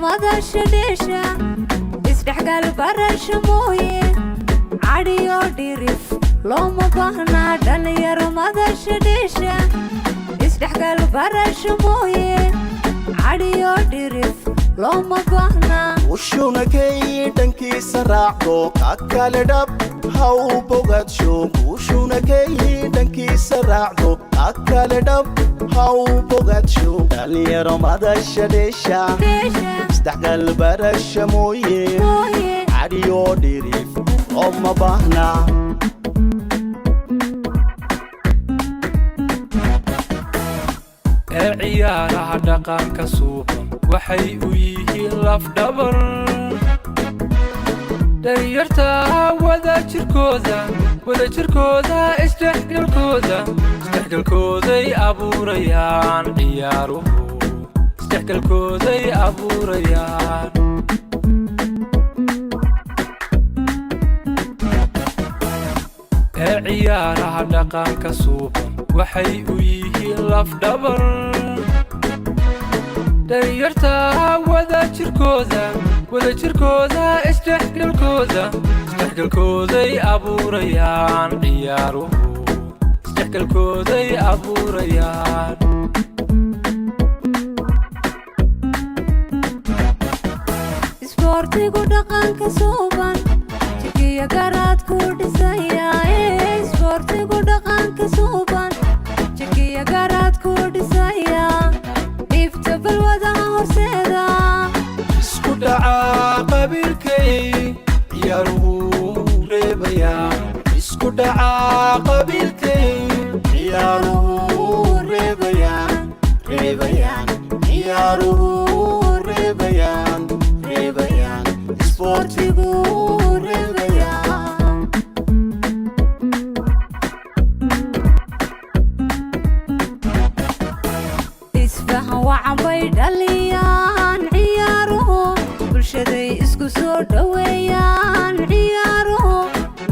madasha dheesha isdhexgal barasho mooye cadiyo dhirif looma baahna dhalinyaro madasha dheesha isdhexgal barasho mooye cadiyo dhirif looma baahna وشونا كي دنكي سراعدو كاكالي دب هاو بوغاد شو وشونا كي دنكي سراعدو كاكالي دب هاو بوغاد شو داليرو ماداشا ديشا استحقال برشا مويه عديو ديريف أما باهنا ciyaaraha dhaqanka suuban waxay u yihiin laf dhabar dhalinyarta wadajirkooda isdhexgalkooday abuurayaan ciyaaruhu isdhexgalkooday abuurayaan ciyaaraha dhaqanka suuban waxay u yihiin laf dhabar dhalinyarta wadajirkooda isdhexgalkooday abuurayaan ciyaaruhu isdhexgalkooday abuurayaan isboortigu dhaqanka suuban jigiya garaad ku dhisaya isboortigu dhaqanka suuban jigiya garaad ku dhisaya dhibta balwadaha horseeda isku dhaca qabiilkay ciyaaruhu reebayaan isku dhaca qabiilkay ciyaaruhu reebayaan ciyaaruhu reebayaan isboortigu reebayaan isfahan wacan bay dhaliyaan ciyaaruhu bulshaday isku soo dhoweeyaan ciyaaruhu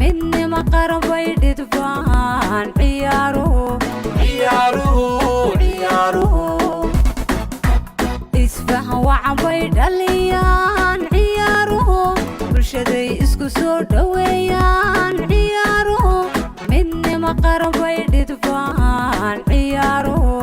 midnimo qaran bay dhidbaan ciyaaruhu isfahan wacan bay dhaliyaan ciyaaruhu bulshaday isku soo dhoweeyaan ciyaaruhu midnimo qaran bay dhidbaan ciyaaruhu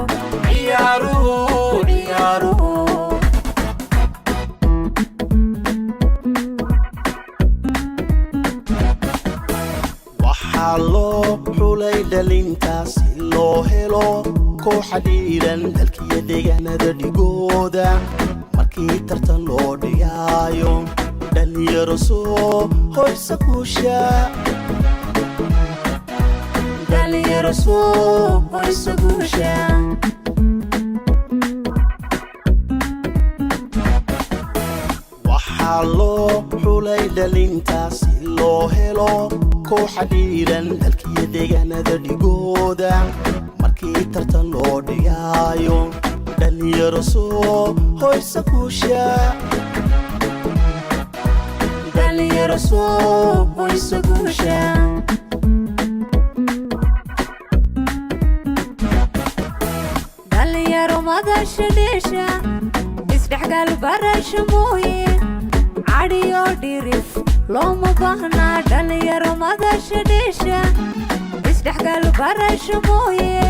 waxaa loo xulay dhalintaas si loo helo kooxa dhiiran dalkiyo deegaanada dhigooda markii tartan loo dhigaayo dhalinyaro soo hoysa guusha waxaa loo xulay dhalintaas si loo helo kooxa dhiiran dalkiyo deegaanada dhigooda markii tartan loo dhigaayo dhalinyaro soo hoysa guusha dhalinyaro madasha dheesha isdhexgal barasho mooye cadiyo dhirif looma baahna dhalinyaro madasha dheesha isdhexgal barasho mooye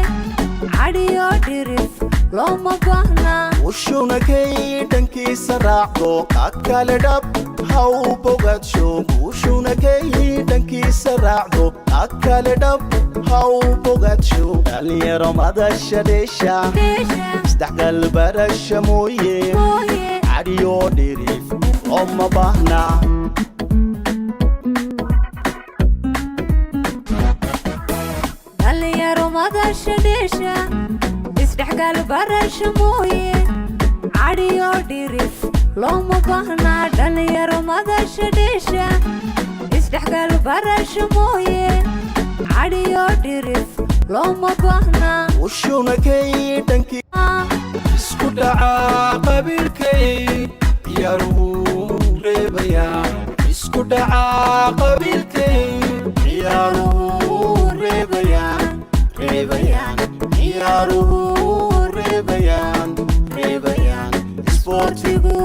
cadiyo dhirif looma baahna وشونا كي دنكي سراعدو كاكالي دب هاو بوغاد شو وشونا كي دنكي سراعدو كاكالي دب هاو بوغاد شو داليرو ماداشا ديشا استحقال برشا مويه عديو ديريف أما باهنا dhalinyaro madasha dheesha isdhexgal barasho mooye cadiyo dhirif looma baahna dhalinyaro madasha dheesha isdhexgal barasho mooye cadiyo dhirif looma baahna وشونا كي دنكي isku dhaca qabiilkay ciyaaruhu reebayaan isku dhaca qabiilkay ciyaaruhu reebayaan ciyaaruhu reebayaan isboortigu